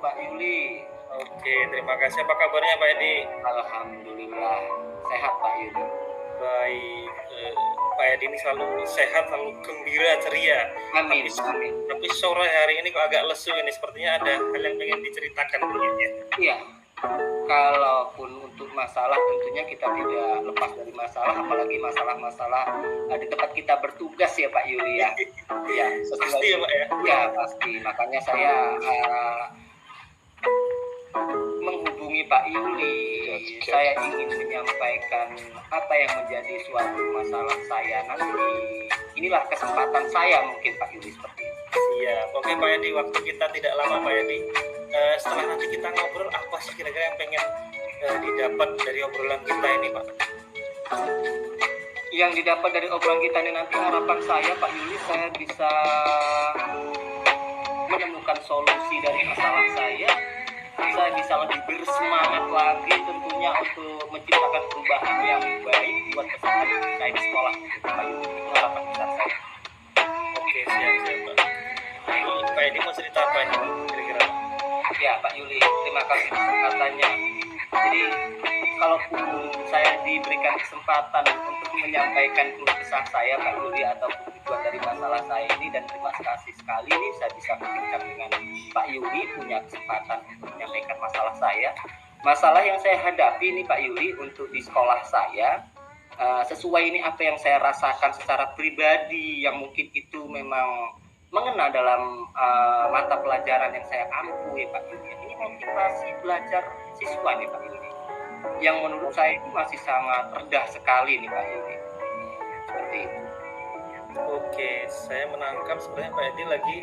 Pak Yuli. Oke, terima kasih. Apa kabarnya Pak Edi? Alhamdulillah sehat Pak Yuli. Baik, Pak Edi ini selalu sehat, selalu gembira, ceria. Amin, amin. Tapi sore hari ini kok agak lesu ini. Sepertinya ada hal yang ingin diceritakan mungkin ya. Iya. Kalaupun untuk masalah tentunya kita tidak lepas dari masalah, apalagi masalah-masalah di tempat kita bertugas ya Pak Yuli ya. Ya, Pasti ya Pak ya. Ya pasti. Makanya saya menghubungi Pak Yuli. Saya ingin menyampaikan apa yang menjadi suatu masalah saya nanti. Inilah kesempatan saya mungkin Pak Yuli seperti itu. Iya, oke Pak Edi, waktu kita tidak lama Pak Edi. Setelah nanti kita ngobrol, apa sih kira-kira yang pengen didapat dari obrolan kita ini Pak? Yang didapat dari obrolan kita ini nanti harapan saya Pak Yuli, saya bisa menemukan solusi dari masalah saya bisa lebih bersemangat lagi tentunya untuk menciptakan perubahan yang baik buat peserta didik saya di sekolah. Pak Yuli, itu harapan besar saya. Oke, siap Pak. Pak Edi mau cerita apa ini kira-kira? Ya Pak Yuli, terima kasih kesempatannya. Jadi kalaupun saya diberikan kesempatan untuk menyampaikan keluh kesah saya Pak Yuli atau tujuan dari masalah saya ini, dan terima kasih sekali ini saya bisa berbincang dengan Pak Yuli, punya kesempatan untuk menyampaikan masalah saya. Masalah yang saya hadapi ini Pak Yuli untuk di sekolah saya, sesuai ini apa yang saya rasakan secara pribadi yang mungkin itu memang mengena dalam mata pelajaran yang saya ampu ya Pak Yuli. Ini motivasi belajar siswa nih Pak Yuli, yang menurut saya itu masih sangat rendah sekali nih Pak Yuli. Seperti itu. Oke, saya menangkap sebenarnya Pak Edi lagi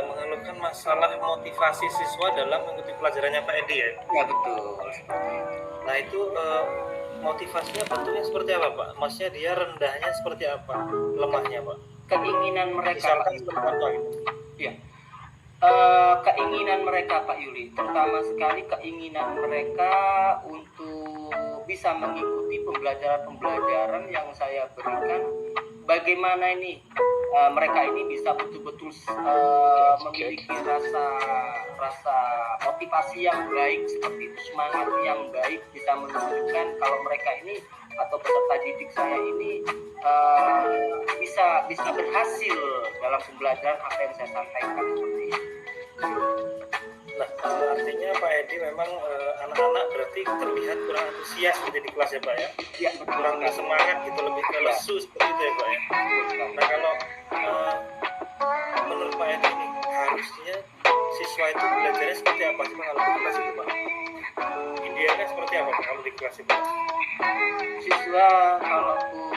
mengeluhkan masalah motivasi siswa dalam mengikuti pelajarannya Pak Edi ya? Ya betul. Nah itu motivasinya bentuknya seperti apa Pak? Maksudnya dia rendahnya seperti apa? Lemahnya Pak? Keinginan mereka. Misalkan seperti apa gitu? Ya. Keinginan mereka Pak Yuli, terutama sekali keinginan mereka untuk bisa mengikuti pembelajaran yang saya berikan. Bagaimana ini mereka ini bisa betul-betul memiliki rasa motivasi yang baik seperti itu, semangat yang baik, bisa menunjukkan kalau mereka ini atau peserta didik saya ini bisa berhasil dalam pembelajaran apa yang saya sampaikan seperti itu. Nah, artinya Pak Edi memang anak-anak berarti terlihat kurang antusias gitu di kelas ya Pak ya? Ya, betul. Kurang semangat gitu, lebih ke lesu seperti itu ya Pak ya? Nah kalau menurut Pak Edi ini harusnya siswa itu belajarnya seperti apa sih Pak kalau di kelas itu Pak? Idealnya seperti apa Pak kalau di kelas itu? Siswa kalaupun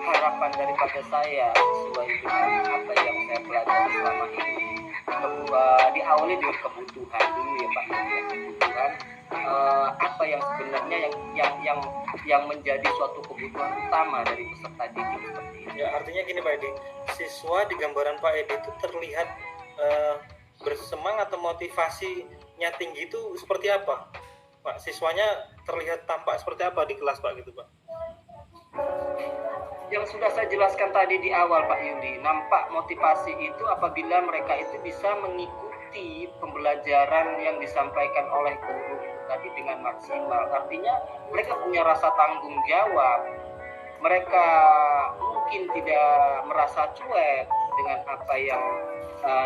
harapan daripada saya sesuai dengan apa yang saya pelajari selama ini, diawali dengan kebutuhan dulu ya Pak. Kebutuhan apa yang sebenarnya yang menjadi suatu kebutuhan utama dari peserta didik seperti ini. Ya artinya gini Pak Edi, siswa di gambaran Pak Edi itu terlihat bersemangat atau motivasinya tinggi itu seperti apa Pak? Siswanya terlihat tampak seperti apa di kelas Pak gitu Pak? Yang sudah saya jelaskan tadi di awal Pak Yudi, nampak motivasi itu apabila mereka itu bisa mengikuti pembelajaran yang disampaikan oleh guru tadi dengan maksimal. Artinya mereka punya rasa tanggung jawab. Mereka mungkin tidak merasa cuek dengan apa yang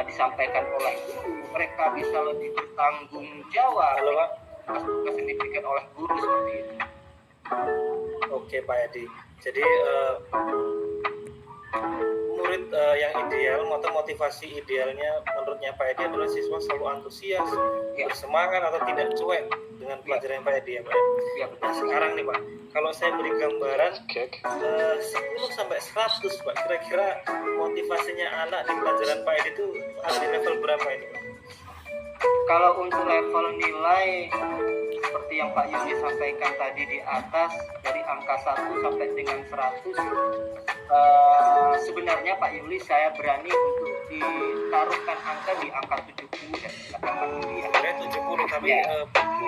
disampaikan oleh guru. Mereka bisa lebih bertanggung jawab. Halo Pak. Tugas yang diberikan oleh guru seperti itu. Oke Pak Edi. Jadi murid yang ideal atau motivasi idealnya menurutnya Pak Edi adalah siswa selalu antusias, bersemangat atau tidak cuek dengan pelajaran Pak Edi ya Pak. Nah sekarang nih Pak, kalau saya beri gambaran 10 sampai 100 Pak, kira-kira motivasinya anak di pelajaran Pak Edi itu ada di level berapa ini Pak? Kalau untuk level nilai seperti yang Pak Yudi sampaikan tadi di atas, dari angka 1 sampai dengan 100, sebenarnya Pak Yuli saya berani untuk ditaruhkan angka di angka 70 dan katakan ya. Sebenarnya 70 tapi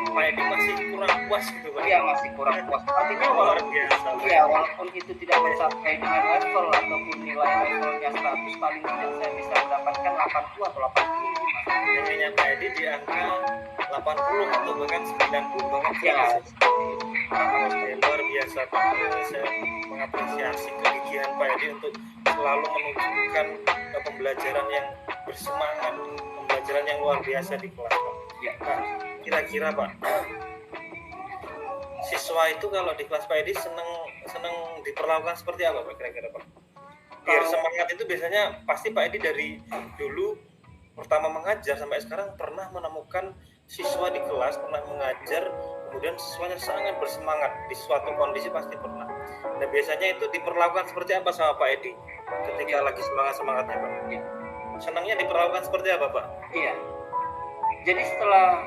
Pak Edi masih kurang puas gitu Pak. Iya, masih kurang puas. Artinya walaupun itu tidak mencapai dengan level ataupun nilai levelnya 100, paling tidak saya bisa mendapatkan 80 atau 85. nilainya Pak Edi di angka 80 atau bahkan 90 bahkan Ya, luar biasa Pak. Saya mengapresiasi kegigihan Pak Edi untuk selalu menunjukkan pembelajaran yang bersemangat, pembelajaran yang luar biasa di kelas Pak. ya. Nah, kira-kira Pak, siswa itu kalau di kelas Pak Edi seneng diperlakukan seperti apa Pak kira-kira Pak? Biar semangat itu biasanya pasti Pak Edi dari dulu pertama mengajar sampai sekarang pernah menemukan siswa di kelas pernah mengajar kemudian siswanya sangat bersemangat di suatu kondisi pasti pernah. Nah biasanya itu diperlakukan seperti apa sama Pak Edi ketika lagi semangatnya Pak? Senangnya diperlakukan seperti apa Pak? Iya. Jadi setelah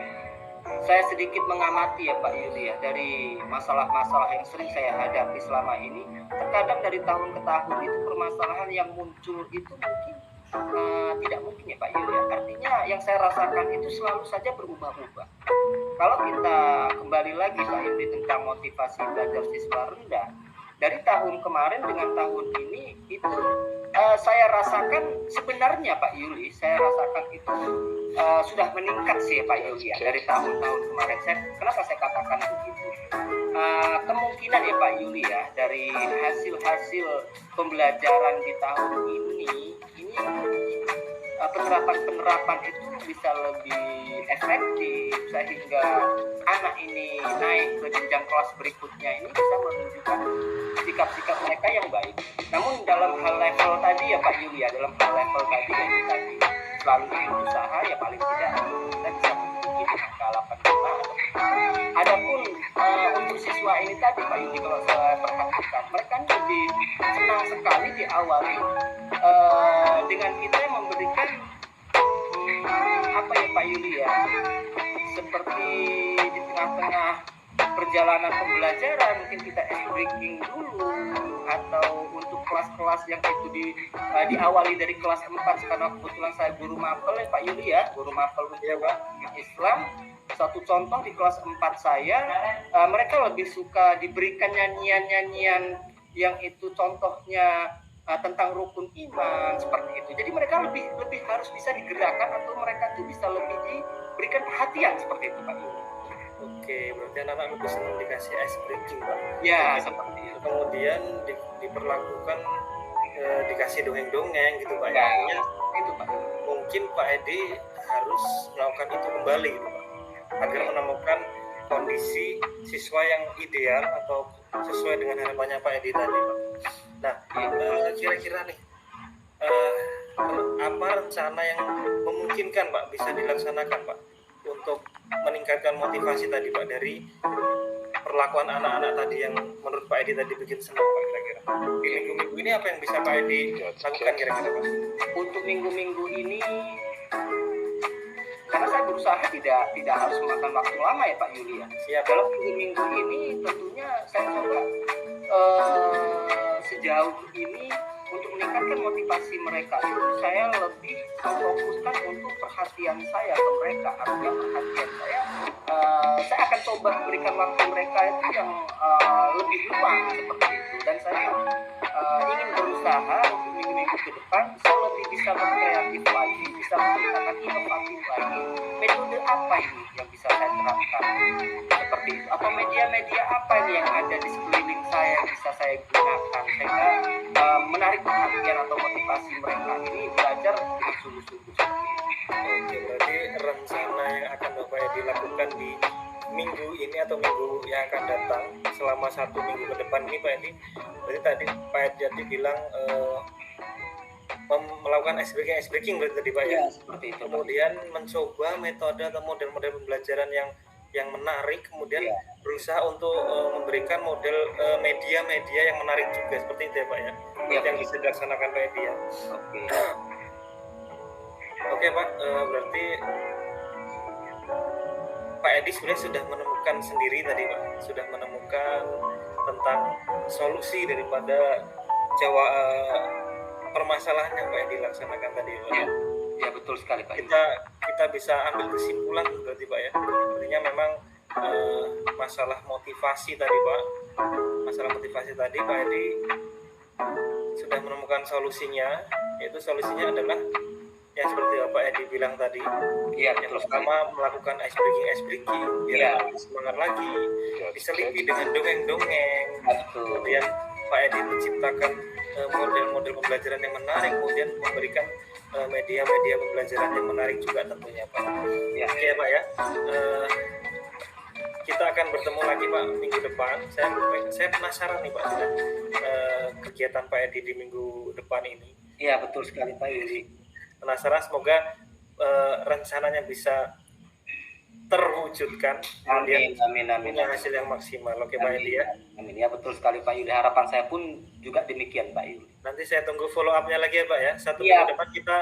saya sedikit mengamati ya Pak Yuli ya dari masalah-masalah yang sering saya hadapi selama ini, terkadang dari tahun ke tahun itu permasalahan yang muncul itu mungkin tidak mungkin ya Pak Yuli ya. Artinya yang saya rasakan itu selalu saja berubah-ubah. Kalau kita kembali lagi Pak Yuli tentang motivasi belajar siswa rendah, dari tahun kemarin dengan tahun ini itu saya rasakan sebenarnya Pak Yuli, saya rasakan itu sudah meningkat sih Pak Yuli ya dari tahun-tahun kemarin. Kenapa saya katakan begitu? Kemungkinan ya Pak Yuli ya dari hasil-hasil pembelajaran di tahun ini penerapan itu bisa lebih efektif sehingga anak ini naik ke jenjang kelas berikutnya ini bisa menunjukkan sikap-sikap mereka yang baik. Namun dalam hal level tadi ya Pak Yuli ya, dalam hal level tadi yang tadi selalu berusaha ya paling tidak kita bisa menduduki di angka 85 atau adapun untuk siswa ini tadi Pak Yuli kalau saya perhatikan mereka lebih senang sekali diawali dengan kita yang memberikan apa ya Pak Yuli ya, seperti di tengah-tengah perjalanan pembelajaran mungkin kita ice breaking dulu atau untuk kelas-kelas yang itu diawali dari kelas 4 karena kebetulan saya guru mapel ya Pak Yuli ya, guru mapel ya Pak Islam. Satu contoh di kelas 4 saya mereka lebih suka diberikan nyanyian-nyanyian yang itu contohnya tentang rukun iman seperti itu. Jadi mereka lebih harus bisa digerakkan atau mereka tuh bisa lebih diberikan perhatian seperti itu Pak Yuli. Oke, berarti anak-anak lebih senang dikasih ice breaking Pak. Ya, seperti itu. Kemudian diperlakukan dikasih dongeng-dongeng gitu Pak ya. Artinya itu Pak. Mungkin Pak Edi harus melakukan itu kembali gitu Pak. Agar menemukan kondisi siswa yang ideal atau sesuai dengan harapannya Pak Edi tadi Pak. Nah, kira-kira nih apa rencana yang memungkinkan Pak bisa dilaksanakan Pak untuk meningkatkan motivasi tadi Pak dari perlakuan anak-anak tadi yang menurut Pak Edi tadi bikin senang Pak kira-kira. Di minggu-minggu ini apa yang bisa Pak Edi lakukan kira-kira Pak? Untuk minggu-minggu ini karena saya berusaha tidak harus memakan waktu lama ya Pak Yuli ya. Siap. Dalam minggu ini tentunya saya coba sejauh ini untuk meningkatkan motivasi mereka itu saya lebih fokuskan untuk perhatian saya ke mereka. Artinya perhatian saya akan coba berikan waktu mereka itu yang lebih luang seperti itu dan saya ingin berusaha untuk minggu-minggu ke depan saya lebih bisa berkreatif lagi, bisa menciptakan inovatif lagi. Metode apa ini yang bisa saya terapkan seperti itu? Apa media-media apa ini yang ada di sekeliling saya yang bisa saya gunakan sehingga menarik perhatian atau motivasi mereka ini belajar dengan sungguh-sungguh seperti itu. Oke, berarti rencana yang akan Bapak Edi lakukan di minggu ini atau minggu yang akan datang selama 1 minggu ke depan ini Pak Edi, berarti tadi Pak Edi bilang melakukan ice breaking berarti tadi Pak ya, seperti itu. Kemudian mencoba metode atau model-model pembelajaran yang menarik, kemudian berusaha untuk memberikan model media-media yang menarik juga seperti itu ya Pak ya, yang bisa dilaksanakan Pak Edi ya. Oke Pak, berarti Pak Edi sebenarnya sudah menemukan sendiri tadi Pak, sudah menemukan tentang solusi daripada permasalahan yang Pak Edi laksanakan tadi Pak. Ya betul sekali Pak. Kita bisa ambil kesimpulan berarti Pak ya. Artinya memang masalah motivasi tadi Pak. Masalah motivasi tadi Pak Edi sudah menemukan solusinya, yaitu solusinya adalah yang seperti Bapak Edi bilang tadi. Iya, Yang pertama melakukan ice breaking biar lebih semangat lagi, diselipi dengan dongeng-dongeng. Kemudian Pak Edi menciptakan model-model pembelajaran yang menarik, kemudian memberikan media-media pembelajaran yang menarik juga tentunya Pak. Ya. Oke Pak ya. Kita akan bertemu lagi Pak minggu depan. Saya penasaran nih Pak dengan kegiatan Pak Edi di minggu depan ini. Iya betul sekali Pak Yuli. Penasaran, semoga rencananya bisa terwujudkan. Amin. Punya hasil yang maksimal. Oke Pak Edi ya. Amin ya, betul sekali Pak Yuli. Harapan saya pun juga demikian Pak Yuli. Nanti saya tunggu follow up-nya lagi ya Pak ya. Minggu depan kita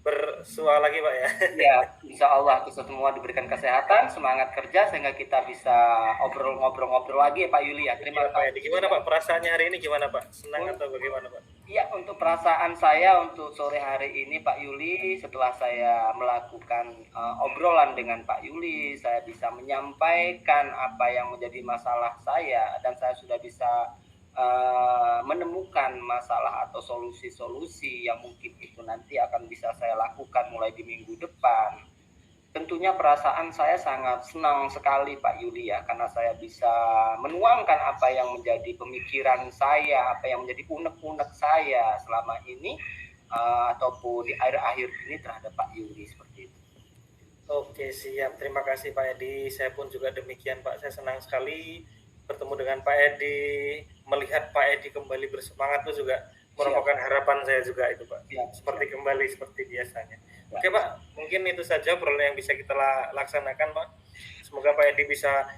bersua lagi Pak ya. Ya, insya Allah kita semua diberikan kesehatan, semangat kerja sehingga kita bisa ngobrol-ngobrol lagi ya Pak Yuli ya. Terima kasih. Gimana Pak perasaannya hari ini, gimana Pak? Senang atau bagaimana Pak? Iya, untuk perasaan saya untuk sore hari ini Pak Yuli, setelah saya melakukan obrolan dengan Pak Yuli, saya bisa menyampaikan apa yang menjadi masalah saya dan saya sudah bisa menemukan masalah atau solusi-solusi yang mungkin itu nanti akan bisa saya lakukan mulai di minggu depan. Tentunya perasaan saya sangat senang sekali Pak Yuli ya, karena saya bisa menuangkan apa yang menjadi pemikiran saya, apa yang menjadi unek-unek saya selama ini ataupun di akhir-akhir ini terhadap Pak Yuli seperti itu. Oke siap, terima kasih Pak Edi. Saya pun juga demikian Pak, saya senang sekali bertemu dengan Pak Edi, melihat Pak Edi kembali bersemangat itu juga merupakan harapan saya juga itu Pak. Kembali seperti biasanya. Oke Pak, mungkin itu saja obrolan yang bisa kita laksanakan Pak. Semoga Pak Edi bisa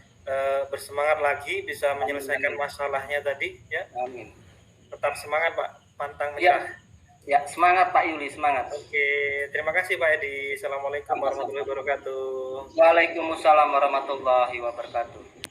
bersemangat lagi, bisa menyelesaikan masalahnya tadi ya. Amin. Tetap semangat Pak, pantang menyerah. Ya, semangat Pak Yuli, semangat. Oke, terima kasih Pak Edi. Assalamualaikum warahmatullahi wabarakatuh. Waalaikumsalam warahmatullahi wabarakatuh.